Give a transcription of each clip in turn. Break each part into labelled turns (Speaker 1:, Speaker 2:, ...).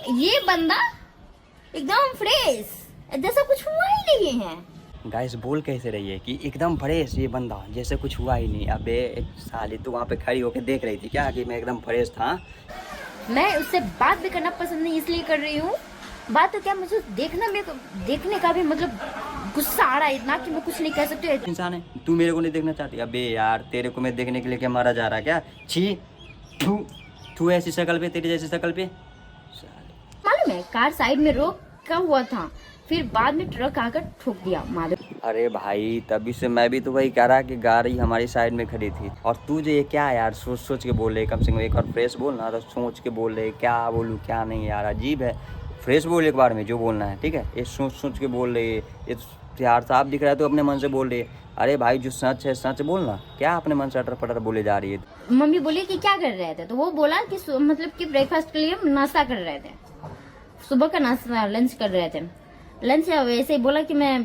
Speaker 1: ये बंदा एकदम फ्रेश, जैसा कुछ हुआ ही नहीं है।
Speaker 2: गाइस बोल कैसे रही है कि एकदम फ्रेश ये बंदा, जैसे कुछ हुआ ही नहीं। अबे साली तू वहाँ पे खड़ी होके देख रही थी क्या कि मैं एकदम फ्रेश था?
Speaker 1: मैं उससे बात भी करना पसंद नहीं इसलिए कर रही हूँ। बात तो क्या, मुझे देखना में देखने का भी मतलब गुस्सा आ रहा है इतना कि मैं कुछ नहीं कह सकती।
Speaker 2: इंसान है तू, मेरे को नहीं देखना चाहती? अबे यार तेरे को मैं देखने के लिए क्या मारा जा रहा है क्या? छी, तू तू ऐसी शक्ल पे, तेरी जैसी शक्ल पे।
Speaker 1: मालूम है, कार साइड में रोका हुआ था, फिर बाद में ट्रक आकर ठोक दिया। मालूम?
Speaker 2: अरे भाई तभी से मैं भी तो वही कह रहा कि गाड़ी हमारी साइड में खड़ी थी। और तू जो ये क्या यार सोच सोच के बोल रहे, कम से कम एक बार फ्रेश बोल ना, तो सोच के बोल रहे क्या बोलूँ क्या नहीं यार, अजीब है। फ्रेश बोल एक बार में जो बोलना है, ठीक है? ये सोच सोच के बोल रहे, ये यार साफ दिख रहा है तो अपने मन से बोल रहे। अरे भाई जो सच है सच बोलना, क्या अपने मन से अटर पटर बोले जा रही है?
Speaker 1: मम्मी बोली कि क्या कर रहे थे, तो वो बोला कि मतलब कि ब्रेकफास्ट के लिए नाश्ता कर रहे थे, सुबह का नाश्ता लंच कर रहे थे। लंच वैसे ही बोला कि मैं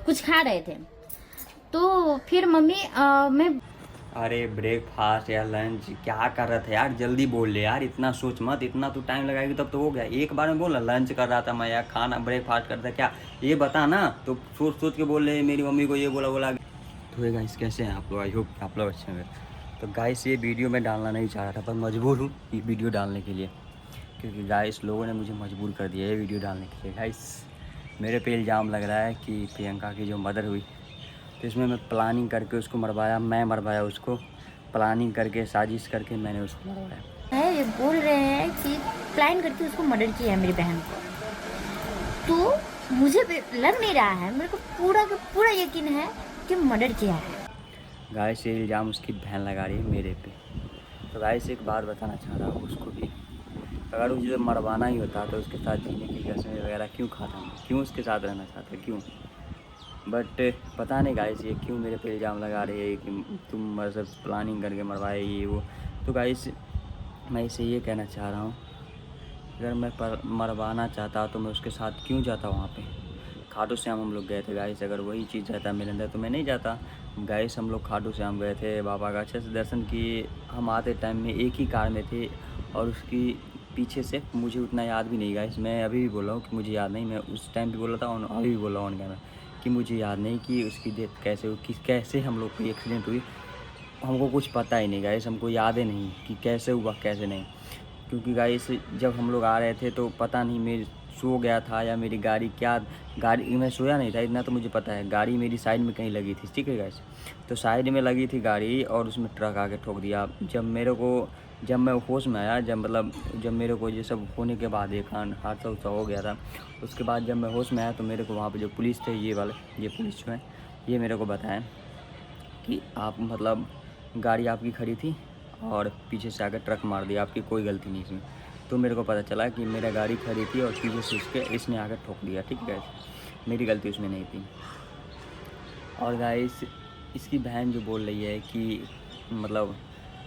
Speaker 1: कुछ खा रहे थे, तो फिर मम्मी मैं
Speaker 2: अरे ब्रेकफास्ट या लंच क्या कर रहा था यार? जल्दी बोल ले यार, इतना सोच मत, इतना तू टाइम लगाएगी तब तो हो गया। एक बार में बोल, लंच कर रहा था मैं या खाना ब्रेकफास्ट कर रहा था, क्या ये बता ना। तो सोच सोच के बोल रहे मेरी मम्मी को ये बोला बोला। तो गाइस कैसे हैं आप लोग? आई होप आप लोग अच्छे हैं। तो गाइस ये वीडियो मैं डालना नहीं चाह रहा था पर मजबूर हूँ ये वीडियो डालने के लिए, क्योंकि गाइस लोगों ने मुझे मजबूर कर दिया ये वीडियो डालने के लिए। गाइस मेरे पे इल्ज़ाम लग रहा है कि प्रियंका की जो मदर हुई, तो इसमें मैं प्लानिंग करके उसको मरवाया, मैं मरवाया उसको, प्लानिंग करके साजिश करके मैंने उसको मरवाया।
Speaker 1: ये बोल रहे हैं कि प्लान करके उसको मर्डर किया है मेरी बहन को, तो मुझे लग नहीं रहा है, मेरे को पूरा का पूरा यकीन है कि मर्डर किया है।
Speaker 2: गाइस ये इल्ज़ाम उसकी बहन लगा रही है मेरे पे। तो गाइस एक बात बताना चाह रहा हूँ उसको भी, अगर उसे मरवाना ही होता तो उसके साथ जीने की कसमें वगैरह क्यों खाता मैं, क्यों उसके साथ रहना चाहता, क्यों? बट पता नहीं गाइस ये क्यों मेरे पे इल्ज़ाम लगा रही है कि तुम मतलब प्लानिंग करके मरवाए ये वो। तो गाइस मैं इसे ये कहना चाह रहा हूँ, अगर मैं मरवाना चाहता तो मैं उसके साथ क्यों जाता वहाँ पे? खाटू श्याम हम लोग गए थे गाइस, अगर वही चीज़ रहता मेरे अंदर तो मैं नहीं जाता। गाइस हम लोग खाटू श्याम गए थे, बाबा का अच्छे से दर्शन किए। हम आते टाइम में एक ही कार में थे और उसकी पीछे से मुझे उतना याद भी नहीं गाइस, मैं अभी भी बोल रहा हूँ कि मुझे याद नहीं। मैं उस टाइम भी बोला था और अभी भी बोल रहा हूँ मैं कि मुझे याद नहीं कि उसकी डेथ कैसे हुई, किस कैसे हम लोग की एक्सीडेंट हुई। हमको कुछ पता ही नहीं गाइस, हमको याद ही नहीं कि कैसे हुआ कैसे नहीं। क्योंकि गाइस जब हम लोग आ रहे थे तो पता नहीं मेरी सो गया था या मेरी गाड़ी क्या, गाड़ी मैं सोया नहीं था इतना तो मुझे पता है। गाड़ी मेरी साइड में कहीं लगी थी, ठीक है गाइस? तो साइड में लगी थी गाड़ी और उसमें ट्रक आके ठोक दिया। जब मैं होश में आया, जब मेरे को ये सब होने के बाद एक हादसा उसा हो गया था, उसके बाद जब मैं होश में आया तो मेरे को वहाँ पे जो पुलिस थे ये पुलिस जो है ये मेरे को बताएं कि आप मतलब गाड़ी आपकी खड़ी थी और पीछे से आकर ट्रक मार दिया, आपकी कोई गलती नहीं इसमें। तो मेरे को पता चला कि मेरा गाड़ी खड़ी थी और पीछे से इसने आकर ठोक दिया, ठीक है? मेरी गलती उसमें नहीं थी। और गाइस इसकी बहन जो बोल रही है कि मतलब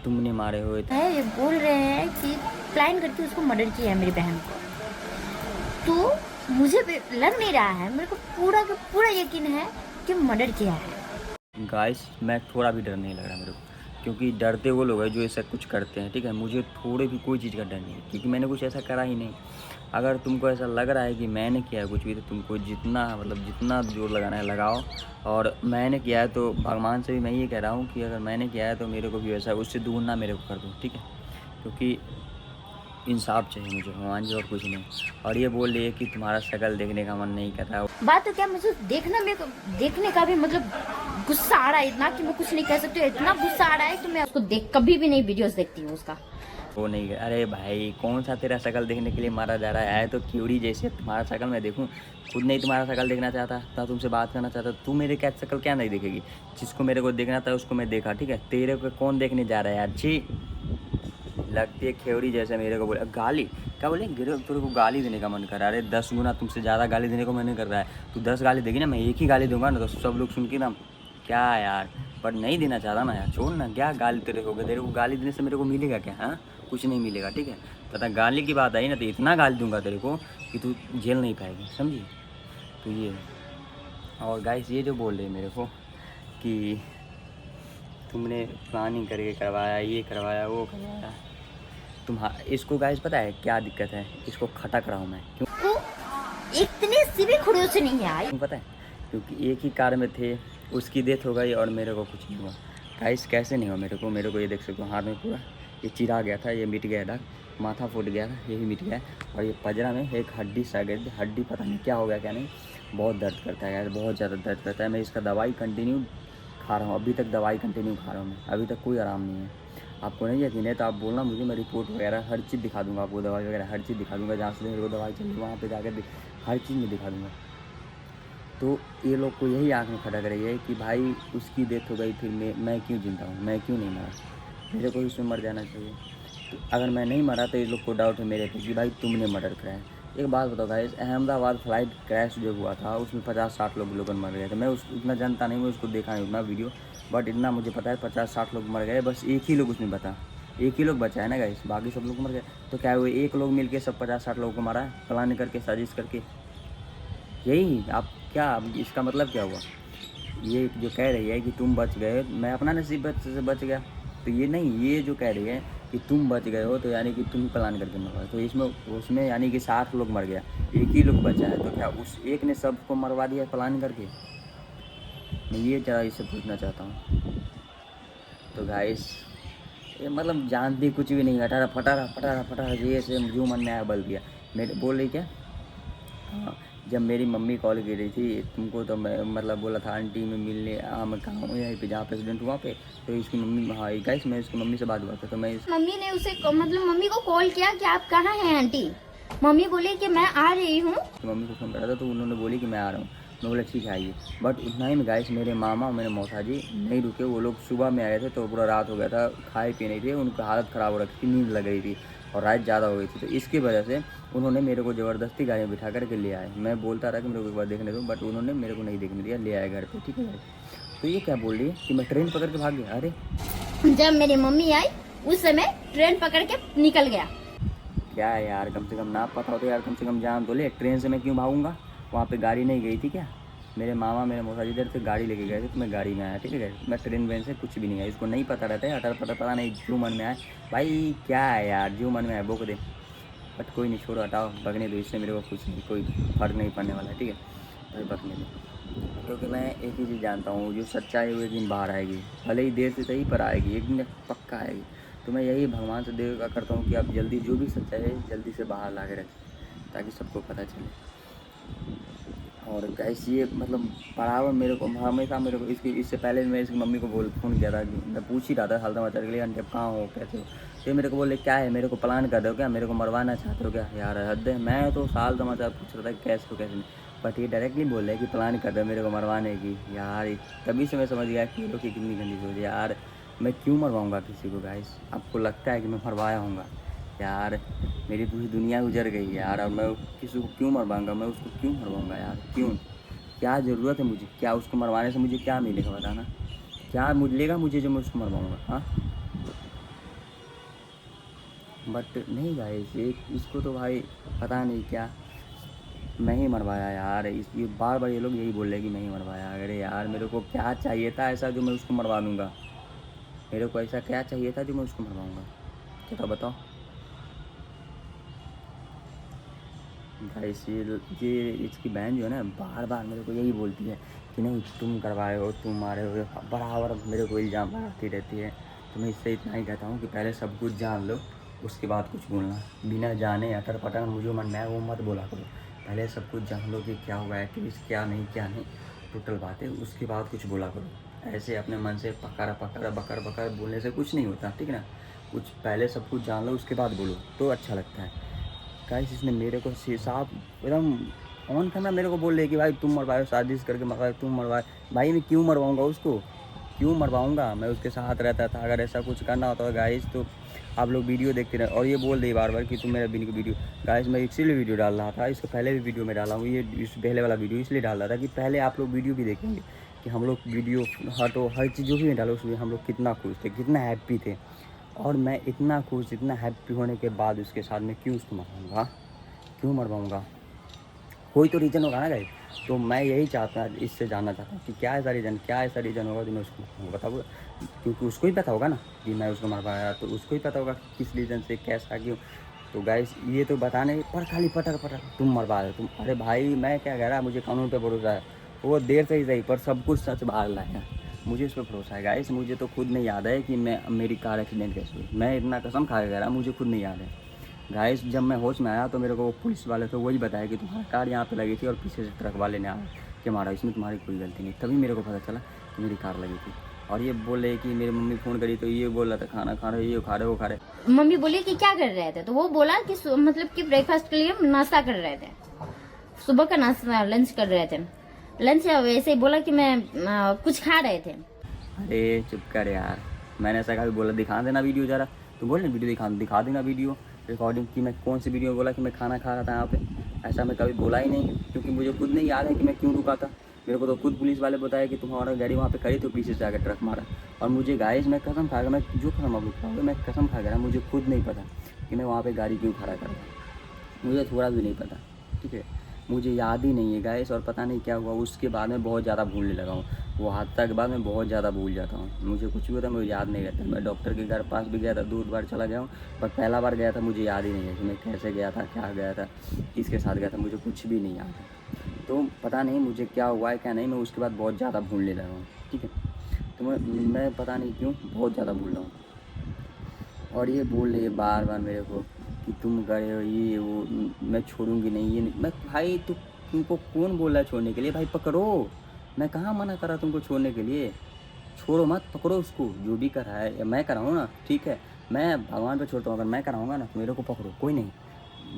Speaker 2: तुमने मारे हुए थे,
Speaker 1: ये बोल रहे हैं कि प्लान करके उसको मर्डर किया है मेरी बहन को, तो मुझे लग नहीं रहा है, मेरे को पूरा का पूरा यकीन है कि मर्डर किया है।
Speaker 2: गाइस मैं थोड़ा भी डर नहीं लग रहा मेरे को, क्योंकि डरते वो लोग हैं जो ऐसा कुछ करते हैं, ठीक है? मुझे थोड़े भी कोई चीज़ का डर नहीं है क्योंकि मैंने कुछ ऐसा करा ही नहीं। अगर तुमको ऐसा लग रहा है कि मैंने किया है कुछ भी तो तुमको जितना जोर लगाना है लगाओ। और मैंने किया है तो भगवान से भी मैं ये कह रहा हूँ कि अगर मैंने किया है तो मेरे को भी वैसा उससे दुगना मेरे को कर दो, ठीक है? क्योंकि इंसाफ चाहिए मुझे भगवान जी, और कुछ नहीं। और ये बोल रही है कि तुम्हारा शक्ल देखने का मन नहीं कर रहा।
Speaker 1: बात तो क्या, मुझे देखने का भी मतलब गुस्सा आ रहा है इतना कि मैं कुछ नहीं कह सकती। इतना गुस्सा आ रहा है कि मैं उसको कभी भी नहीं वीडियोस देखती हूँ उसका।
Speaker 2: वो नहीं, अरे भाई कौन सा तेरा शक्ल देखने के लिए मारा जा रहा है तो क्यूरी जैसे तुम्हारा शक्ल मैं देखूं? खुद नहीं तुम्हारा शक्ल देखना चाहता था, तुमसे बात करना चाहता, तू मेरे क्या शक्ल क्या नहीं देखेगी? जिसको मेरे को देखना था उसको मैं देखा, ठीक है? तेरे को कौन देखने जा रहा है यार? अच्छी लगती है खेवड़ी जैसे मेरे को बोले गाली, क्या बोले गिरो तेरे को गाली देने का मन कर रहा है? अरे 10 गुना तुमसे ज़्यादा गाली देने को मन नहीं कर रहा है। तू 10 गाली देगी ना, मैं एक ही गाली दूंगा ना तो सब लोग सुन के ना क्या यार, पर नहीं देना चाहता ना यार, छोड़ ना। क्या गाली तेरे को गाली देने से मेरे को मिलेगा क्या? हाँ कुछ नहीं मिलेगा, ठीक है? पता गाली की बात आई ना तो इतना गाली दूंगा तेरे को कि तू झेल नहीं पाएगी, समझी? तो ये और गाइस ये जो बोल रहे मेरे को कि तुमने प्लानिंग करके करवाया, ये करवाया वो करवाया, इसको गाइस पता है क्या दिक्कत है, इसको खटक रहा हूँ मैं। क्यों
Speaker 1: इतने से भी खड़ूस नहीं है
Speaker 2: क्यों पता है? क्योंकि एक ही कार में थे, उसकी डेथ हो गई और मेरे को कुछ नहीं हुआ। गाइस कैसे नहीं हुआ मेरे को ये देख सकते हो, हाथ में पूरा ये चिरा गया था, ये मिट गया था, माथा फूट गया था, यही मिट गया। और ये पजरा में एक हड्डी सा गई थी, हड्डी पता नहीं क्या हो गया क्या नहीं, बहुत दर्द करता है यार, बहुत ज़्यादा दर्द करता है। मैं इसका दवाई कंटिन्यू खा रहा हूँ, अभी तक दवाई कंटिन्यू खा रहा हूँ मैं, अभी तक कोई आराम नहीं है। आपको नहीं यकीन है तो आप बोलना मुझे, मैं रिपोर्ट वगैरह हर चीज़ दिखा दूँगा आपको, दवाई वगैरह हर चीज़ दिखा दूँगा, जहाँ से मेरे को दवाई चल रही वहाँ पर जाकर हर चीज़ में दिखा दूँगा। तो ये लोग को यही आँख में खटक रही है कि भाई उसकी डेथ हो गई, फिर मैं क्यों जिंदा हूँ, मैं क्यों नहीं मरा, मेरे को उसमें मर जाना चाहिए। तो अगर मैं नहीं मरा तो ये लोग को डाउट है मेरे पे कि भाई तुमने मर्डर कराया है। एक बात बताओ गाइस, अहमदाबाद फ्लाइट क्रैश जो हुआ था उसमें 50-60 लोग मर गए थे। मैं उतना जानता नहीं, मैं उसको देखा नहीं उतना वीडियो, बट इतना मुझे पता है 50-60 लोग मर गए, बस एक ही लोग उसमें एक ही लोग बचा है ना गाइस, बाकी सब लोग मर गए। तो क्या हुआ, एक लोग मिल के सब 50-60 लोगों को मारा है, प्लान करके, साजिश करके? यही आप क्या, इसका मतलब क्या हुआ? ये जो कह रही है कि तुम बच गए, मैं अपना नसीब से बच गया, तो ये नहीं, ये जो कह रही है कि तुम बच गए हो तो यानी कि तुम ही प्लान करके मरवा, तो इसमें उसमें यानी कि 60 लोग मर गया, एक ही लोग बचा है, तो क्या उस एक ने सबको मरवा दिया प्लान करके? मैं ये जरा इससे पूछना चाहता हूँ। तो गाइस ये मतलब जानती कुछ भी नहीं, अठारह फटारा ये से जो मन में आया बल दिया। मेरे बोल रही क्या, हाँ, जब मेरी मम्मी कॉल की रही थी तुमको, तो मैं मतलब बोला था आंटी में मिलने, मैं कहाँ हूँ यहीं पे जहाँ पे एक्सीडेंट हुआ पे, तो इसकी मम्मी, हाँ गाइस मैं इसकी मम्मी से बात हुआ था, तो मैं
Speaker 1: मम्मी ने उसे मतलब मम्मी को कॉल किया कि आप कहाँ हैं आंटी, मम्मी बोली कि मैं आ रही हूँ।
Speaker 2: मम्मी को फ़ोन करा था तो उन्होंने बोली कि मैं आ रहा हूँ, मैं बोला ठीक है आइए। बट उतना ही में गाइस मेरे मामा और मेरे मौसा जी नहीं रुके, वो लोग सुबह में आए थे तो पूरा रात हो गया था, खाए पी नहीं थे, उनकी हालत ख़राब हो रखी थी, नींद लग रही थी और रात ज़्यादा हो गई थी, तो इसकी वजह से उन्होंने मेरे को ज़बरदस्ती गाड़ी में बिठा करके ले आए। मैं बोलता रहा कि मेरे को एक बार देखने दो, बट उन्होंने मेरे को नहीं देखने दिया, ले आए घर पर, ठीक है। तो ये क्या बोल रही है कि मैं ट्रेन पकड़ के भाग गया? अरे
Speaker 1: जब मेरी मम्मी आई उस समय ट्रेन पकड़ के निकल गया।
Speaker 2: क्या है यार, कम से कम ना पता हो तो यार कम से कम जान तो ले, ट्रेन से मैं क्यों भागूंगा? वहाँ पे गाड़ी नहीं गई थी क्या? मेरे मामा मेरे मौसा जी इधर से गाड़ी लेके गए थे, तो मैं गाड़ी में आया, ठीक है। मैं ट्रेन वेन से कुछ भी नहीं आया, इसको नहीं पता रहता है, पता नहीं जो मन में आए। भाई क्या है यार, जो मन में आए बोक दे, बट कोई नहीं, छोड़ो हटाओ, बगने दो, इससे मेरे को कुछ नहीं, कोई फ़र्क नहीं पड़ने वाला है, ठीक है भाई, बगने दो। क्योंकि मैं एक ही चीज़ जानता हूँ, जो सच्चाई वो एक दिन बाहर आएगी, भले ही देर से सही पर आएगी, एक दिन पक्का आएगी। तो मैं यही भगवान से देव करता हूँ कि आप जल्दी जो भी सच्चाई है जल्दी से बाहर ला के रखें, ताकि सबको पता चले। और कैसी ये मतलब बराबर मेरे को हमेशा, मेरे को इससे पहले मैं इसकी मम्मी को फ़ोन किया था, मैं पूछ ही रहा था हाल समाचार के लिए, आंटी आप कहाँ हो, कैसे हो, तो मेरे को बोले क्या है, मेरे को प्लान कर रहे हो क्या, मेरे को मरवाना चाहते हो क्या? यार हद है, मैं तो साल समाचार पूछ रहा था कैसे हो कैसे नहीं, बट ये डायरेक्टली बोल रहे हैं कि प्लान कर रहे हो मेरे को मरवाने की। यार तभी से मैं समझ गया कि ये लोग की कितनी गंदी सोच है यार, मैं क्यों मरवाऊँगा किसी को गाइस? आपको लगता है कि मैं मरवाया हूँगा? यार मेरी पूरी दुनिया गुजर गई यार, और मैं किसी को क्यों मरवाऊँगा, मैं उसको क्यों मरवाऊँगा यार, क्यों? क्या ज़रूरत है मुझे, क्या उसको मरवाने से मुझे क्या मिलेगा बताना, क्या मिलेगा मुझे जो मैं उसको मरवाऊँगा? हाँ बट नहीं गाइस, इसको तो भाई पता नहीं क्या, मैं ही मरवाया यार, ये बार ये लोग यही बोल रहे हैं कि मैं ही मरवाया। अरे यार मेरे को क्या चाहिए था ऐसा जो मैं उसको मरवा दूँगा? मेरे को ऐसा क्या चाहिए था जो मैं उसको मरवाऊँगा? क्या बताओ गाइस। ये इसकी बहन जो है ना, बार मेरे को यही बोलती है कि नहीं तुम करवाए हो, तुम मारे हो, बराबर मेरे को इल्ज़ाम लगाती रहती है। तो मैं इससे इतना ही कहता हूँ कि पहले सब कुछ जान लो, उसके बाद कुछ बोलना। बिना जाने अटर पटर मुझे मन में आए वो मत बोला करो, पहले सब कुछ जान लो कि क्या हुआ है, एक्टिविस्ट क्या नहीं टोटल बात है, उसके बाद कुछ बोला करो। ऐसे अपने मन से पकड़ बकर बोलने से कुछ नहीं होता, ठीक है ना? कुछ पहले सब कुछ जान लो उसके बाद बोलो तो अच्छा लगता है। गाइस इसने मेरे को साफ एकदम ऑन करना मेरे को बोल रहे कि भाई तुम मरवाए, साजिश करके मरवाए, तुम मरवाए। भाई मैं क्यों मरवाऊँगा उसको, क्यों मरवाऊँगा? मैं उसके साथ रहता था, अगर ऐसा कुछ करना होता गाइस तो आप लोग वीडियो देखते रहे। और ये बोल रही बार कि तुम मेरा बिन की वीडियो, गाइस मैं इसीलिए वीडियो डाल रहा था, इसको पहले भी वीडियो में डाला हूँ, ये इस पहले वाला वीडियो इसलिए डाल रहा था कि पहले आप लोग वीडियो भी देखेंगे कि हम लोग वीडियो हटो हर चीज़ जो भी डालो उसमें हम लोग कितना खुश थे, कितना हैप्पी थे। और मैं इतना खुश, इतना हैप्पी होने के बाद उसके साथ में क्यों उसको मरवाऊँगा, क्यों मरवाऊँगा? कोई तो रीज़न होगा ना गाइस। तो मैं यही चाहता इससे जानना चाहता हूँ कि क्या ऐसा रीज़न होगा जो मैं उसको बताऊँ, क्योंकि उसको ही पता होगा ना कि मैं उसको मरवाया, तो उसको ही पता होगा कि किस रीज़न से कैसा क्यों। तो गाइस ये तो बताने पर खाली पटर तुम मरवा रहे तुम, अरे भाई मैं क्या कह रहा, मुझे कानून पे भरोसा है, वो देर से ही सही पर सब कुछ सच बाहर लाएगा, मुझे उस पर भरोसा है गाइस। मुझे तो खुद नहीं याद है कि मेरी कार एक्सीडेंट कैसे हुई, मैं इतना कसम खा के कह रहा, मुझे खुद नहीं याद है गाइस। जब मैं होश में आया तो मेरे को पुलिस वाले थे वही बताया कि तुम्हारी कार यहाँ पे लगी थी और पीछे से ट्रक वाले ने आया कि मारा, इसमें तुम्हारी कोई गलती नहीं। तभी मेरे को पता चला कि मेरी कार लगी थी। और ये बोल रहे कि मेरी मम्मी फ़ोन करी तो ये बोल रहा था खाना खा रहे, ये खा रहे वो खा रहे।
Speaker 1: मम्मी बोली कि क्या कर रहे थे, तो वो बोला कि मतलब कि ब्रेकफास्ट के लिए हम नाश्ता कर रहे थे, सुबह का नाश्ता लंच कर रहे थे। लंच वैसे ही बोला कि मैं कुछ खा रहे थे।
Speaker 2: अरे चुप कर यार, मैंने ऐसा कभी बोला दिखा देना वीडियो ज़रा, तो बोल रहे वीडियो दिखा देना वीडियो रिकॉर्डिंग की। मैं कौन सी वीडियो में बोला कि मैं खाना खा रहा था यहाँ पे, ऐसा मैं कभी बोला ही नहीं, क्योंकि मुझे खुद नहीं याद है कि मैं क्यों रुका था। मेरे को तो खुद पुलिस वाले बताया कि तुम्हारा गाड़ी वहाँ पे खड़ी तो पीछे से आकर ट्रक मारा। और मुझे गाइस मैं कसम खा गया, मैं जो कसम अब खाऊंगा, मैं कसम खा गया, मुझे खुद नहीं पता कि मैं वहाँ पे गाड़ी क्यों खड़ा कर रहा, मुझे थोड़ा भी नहीं पता, ठीक है, मुझे याद ही नहीं है गाइस। और पता नहीं क्या हुआ, उसके बाद में बहुत ज़्यादा भूलने लगा हूँ, वो हादसा के बाद में बहुत ज़्यादा भूल जाता हूँ, मुझे कुछ भी होता है मुझे याद नहीं रहता। मैं डॉक्टर के घर पास भी गया था, 2 बार चला गया हूँ, पर पहला बार गया था मुझे याद ही नहीं है कि मैं कैसे गया था, क्या गया था, किसके साथ गया था, मुझे कुछ भी नहीं याद है। तो पता नहीं मुझे क्या हुआ है क्या नहीं, मैं उसके बाद बहुत ज़्यादा भूलने लगा हूँ, ठीक है। तो मैं पता नहीं क्यों बहुत ज़्यादा भूल रहा हूँ। और ये बोल रही है बार बार मेरे को कि तुम गए हो ये वो, मैं छोड़ूंगी नहीं, ये नहीं। मैं भाई तुमको कौन बोल रहा है छोड़ने के लिए, भाई पकड़ो, मैं कहाँ मना कर रहा तुमको छोड़ने के लिए, छोड़ो मत, पकड़ो उसको, जो भी कर रहा है मैं कराऊँ ना, ठीक है, मैं भगवान पे छोड़ता हूँ, अगर मैं कराऊँगा ना तो मेरे को पकड़ो, कोई नहीं,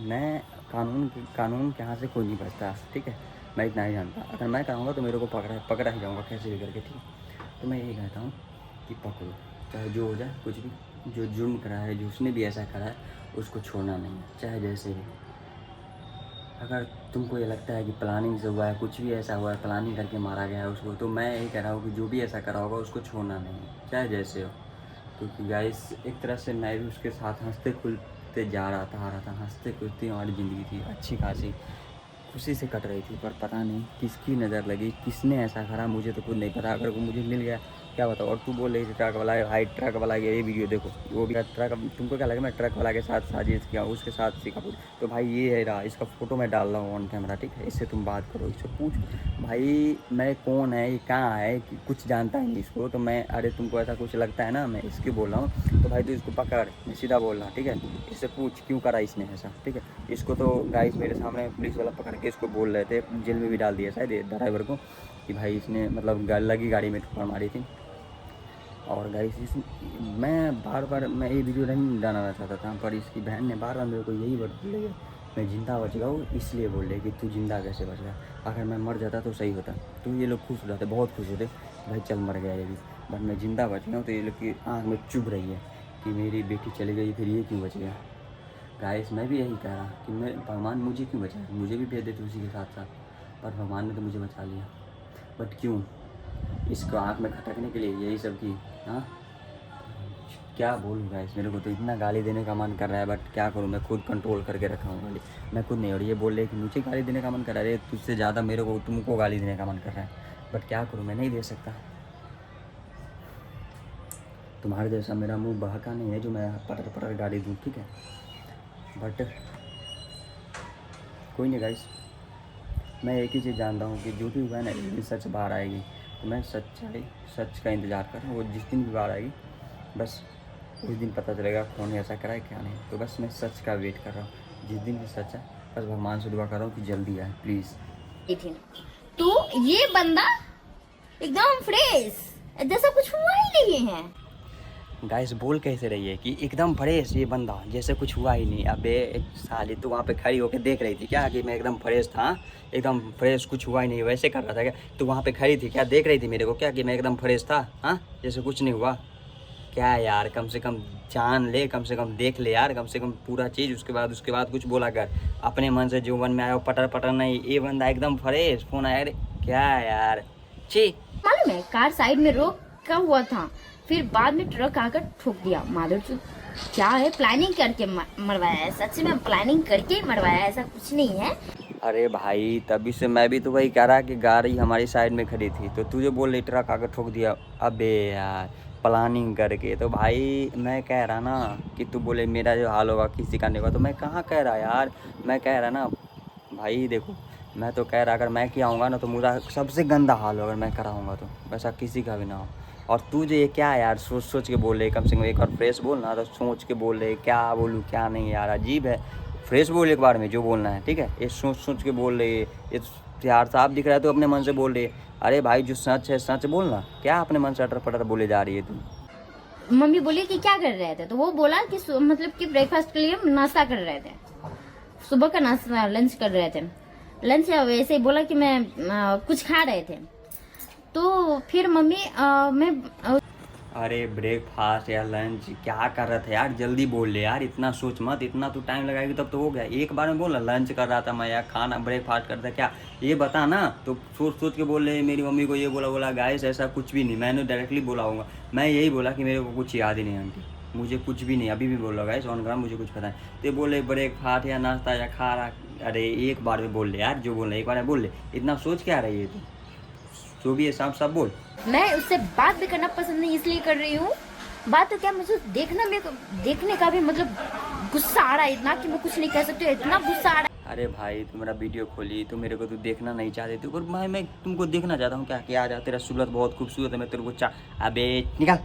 Speaker 2: मैं कानून के हाथ से कोई नहीं बचता, ठीक है, मैं इतना ही जानता, अगर मैं कराऊँगा तो मेरे को पकड़ा ही जाऊँगा कैसे भी करके, ठीक है। तो मैं यही कहता हूँ कि पकड़ो, चाहे जो हो जाए, कुछ भी, जो जुर्म करा है, जो उसने भी ऐसा करा है, उसको छोड़ना नहीं है, चाहे जैसे भी। अगर तुमको ये लगता है कि प्लानिंग से हुआ है, कुछ भी ऐसा हुआ है, प्लानिंग करके मारा गया है उसको, तो मैं यही कह रहा हूँ कि जो भी ऐसा करा होगा उसको छोड़ना नहीं है, चाहे जैसे हो। क्योंकि गाइस एक तरह से मैं भी उसके साथ हंसते खुलते जा रहा था, हंसते खुलते हमारी ज़िंदगी थी अच्छी खासी खुशी से कट रही थी, पर पता नहीं किसकी नज़र लगी, किसने ऐसा करा, मुझे तो खुद नहीं पता। अगर वो मुझे मिल गया क्या बताओ। और तू बोल रही थी ट्रक वाला है, भाई ट्रक वाला ये वीडियो देखो, वो भी ट्रक, तुमको क्या लगा मैं ट्रक वाला के साथ साजिश किया, उसके साथ सीखा पूछ, तो भाई ये है रहा, इसका फ़ोटो मैं डाल रहा हूँ ऑन कैमरा, ठीक है, इससे तुम बात करो, इससे पूछ भाई मैं कौन है, ये कहाँ है, कि कुछ जानता है नहीं इसको, तो मैं अरे तुमको ऐसा कुछ लगता है ना मैं इसकी बोल रहा हूँ, तो भाई तू इसको पकड़, मैं सीधा बोल रहा, ठीक है, इससे पूछ क्यों करा इसने ऐसा, ठीक है। इसको तो गाइस मेरे सामने पुलिस वाला पकड़ के इसको बोल रहे थे, जेल में भी डाल दिया शायद ड्राइवर को, कि भाई इसने मतलब लगी गाड़ी में ठोकर मारी थी। और गाइस मैं बार मैं ये वीडियो नहीं डालना चाहता था, पर इसकी बहन ने बार मेरे को यही वर्ड बोले, मैं ज़िंदा बच गया हूँ, इसलिए बोल रहे कि तू ज़िंदा कैसे बच गया, अगर मैं मर जाता तो सही होता, तो ये लोग खुश हो जाते, बहुत खुश होते, भाई चल मर गया ये भी, बट मैं ज़िंदा बच गया हूँ, तो ये लोग की आँख में चुभ रही है कि मेरी बेटी चली गई फिर ये क्यों बच गया। गाइस मैं भी यही कह रहा कि मैं भगवान मुझे क्यों बचाया, मुझे भी भेज देते उसी के साथ साथ, पर भगवान ने तो मुझे बचा लिया, बट क्यों, इसको आँख में खटकने के लिए यही सब की। हाँ क्या बोलूँ गाइस, मेरे को तो इतना गाली देने का मन कर रहा है, बट क्या करूँ, मैं खुद कंट्रोल करके रखा हूँ गाली, मैं खुद नहीं। और ये बोल रहे कि मुझे गाली देने का मन कर रहा है, तुझसे ज़्यादा मेरे को तुमको गाली देने का मन कर रहा है, बट क्या करूँ, मैं नहीं दे सकता। तुम्हारे जैसा मेरा मुँह बहका नहीं है जो मैं पटर गाली दूँ, ठीक है, बट कोई नहीं गाइस, मैं एक ही चीज़ जानता हूँ कि जो भी हुआ है ना, एक दिन सच बाहर आएगी, तो मैं सच का इंतज़ार कर रहा हूँ, वो जिस दिन भी बाहर आएगी बस उस दिन पता चलेगा कौन ऐसा करा है क्या नहीं। तो बस मैं सच का वेट कर रहा हूँ, जिस दिन भी सच है, बस भगवान से दुआ कर रहा हूँ कि जल्दी आए प्लीज़।
Speaker 1: तो ये बंदा एकदम फ्रेश, जैसा कुछ हुआ ही नहीं है।
Speaker 2: गाइस बोल कैसे रही है कि एकदम फ्रेश ये बंदा, जैसे कुछ हुआ ही नहीं। अबे एक साली तो वहाँ पे खड़ी होकर देख रही थी क्या कि मैं एकदम फ्रेश था, एकदम फ्रेश, कुछ हुआ ही नहीं, वैसे कर रहा था क्या, तो वहाँ पे खड़ी थी क्या, देख रही थी मेरे को क्या कि मैं एकदम फ्रेश था, हाँ जैसे कुछ नहीं हुआ क्या यार, कम से कम जान ले, कम से कम देख ले यार, कम से कम पूरा चीज़, उसके बाद कुछ बोला कर, अपने मन से जो मन में आया वो पटर नहीं, ये बंदा एकदम फ्रेश, फोन आया क्या यार, छी।
Speaker 1: मालूम है कार साइड में रोका हुआ था, फिर बाद में ट्रक आकर ठोक दिया, माधुर क्या है, प्लानिंग करके मरवाया है, सच में प्लानिंग करके मरवाया है, ऐसा कुछ नहीं है।
Speaker 2: अरे भाई तभी से मैं भी तो वही कह रहा कि गाड़ी हमारी साइड में खड़ी थी तो तू जो बोल रही ट्रक आकर ठोक दिया। अबे यार प्लानिंग करके तो भाई मैं कह रहा ना कि तू बोले मेरा जो हाल होगा किसी का नहीं होगा तो मैं कहाँ कह रहा यार। मैं कह रहा ना भाई देखो मैं तो कह रहा अगर मैं किया हूँगा ना तो मेरा सबसे गंदा हाल होगा अगर मैं कराऊँगा तो वैसा किसी का भी ना हो। और तू जो ये क्या यार सोच सोच के बोल रहे कम से कम एक बार फ्रेश बोल ना तो सोच के बोल रहे क्या बोलूँ क्या नहीं यार अजीब है। फ्रेश बोल एक बार में जो बोलना है ठीक है। ये सोच सोच के बोल रहे ये यार साफ दिख रहा है तो अपने मन से बोल रही है। अरे भाई जो सच है सच बोलना क्या अपने मन से अटर पटर बोले जा रही है तू।
Speaker 1: मम्मी बोली कि क्या कर रहे थे तो वो बोला कि मतलब कि ब्रेकफास्ट के लिए हम नाश्ता कर रहे थे, सुबह का नाश्ता लंच कर रहे थे। लंच वैसे ही बोला कि मैं कुछ खा रहे थे तो फिर मम्मी मैं
Speaker 2: अरे ब्रेकफास्ट या लंच क्या कर रहा था यार जल्दी बोल ले यार इतना सोच मत इतना तो टाइम लगाएगी तब तो हो गया एक बार में बोल ना लंच कर रहा था मैं या खाना ब्रेकफास्ट कर रहा था क्या ये बता ना। तो सोच सोच के बोल रहे मेरी मम्मी को ये बोला गाइस ऐसा कुछ भी नहीं मैंने डायरेक्टली बोला हूँगा। मैं यही बोला कि मेरे को कुछ याद ही नहीं आंटी मुझे कुछ भी नहीं अभी भी बोल रहा गाइस ऑन ग्राउंड मुझे कुछ पता नहीं। तो बोले ब्रेकफास्ट या नाश्ता या खा रहा अरे एक बार में बोल ले यार जो बोल रहे एक बार में बोल ले इतना सोच क्या रही है तू जो भी है साफ साफ बोल।
Speaker 1: मैं उससे बात भी करना पसंद नहीं इसलिए कर रही हूँ। बात तो क्या मुझे देखना मेरे को देखने का भी मतलब गुस्सा आ रहा है इतना कि मैं कुछ नहीं कह सकती हूँ, इतना गुस्सा आ रहा है।
Speaker 2: अरे भाई तू मेरा वीडियो खोली तो मेरे को तू देखना नहीं चाहती थी पर मैं तुमको देखना चाहता हूँ क्या क्या आ जा तेरा सूरत बहुत खूबसूरत है मैं तेरे को अबे निकल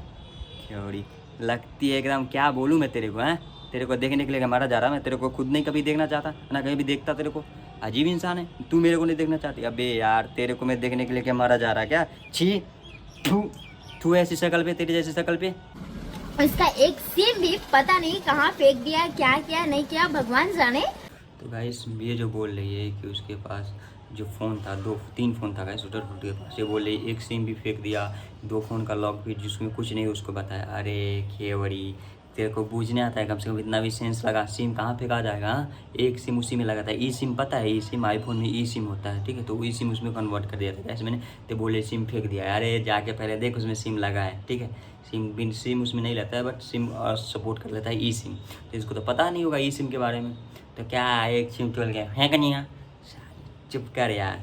Speaker 2: क्योड़ी लगती है एकदम क्या बोलूँ मैं तेरे को हैं तेरे को देखने के लिए मारा जा रहा मैं तेरे को खुद नहीं कभी देखना चाहता ना कहीं भी देखता तेरे को अजीब इंसान है तू मेरे को नहीं देखना चाहती। अबे यार तेरे को मैं देखने के लिए क्या मारा जा रहा है क्या छी तू ऐसी शक्ल पे तेरी जैसी शक्ल पे
Speaker 1: इसका एक सिम भी पता नहीं कहाँ फेंक दिया क्या किया नहीं किया भगवान जाने।
Speaker 2: तो गाइस ये जो बोल रही है कि उसके पास जो फ़ोन था 2-3 फ़ोन था गाइस उधर के पास ये बोल रही एक सिम भी फेंक दिया 2 फ़ोन का लॉक भी जिसमें कुछ नहीं उसको बताया। अरे खेवड़ी तेरे को बूझने आता है कम से कम इतना भी सेंस लगा सिम कहाँ फेंका जाएगा एक सिम उसी में लगा था ई सिम पता है ई सिम आईफोन में ई सिम होता है ठीक है तो ई सिम उसमें कन्वर्ट कर दिया था ऐसे मैंने तो बोले सिम फेंक दिया। अरे जाके पहले देख उसमें सिम लगा है ठीक है सिम उसमें नहीं रहता है बट सिम सपोर्ट कर लेता है ई सिम तो इसको तो पता नहीं होगा ई सिम के बारे में तो क्या एक सिम चल गया है कहीं चुप कर यार।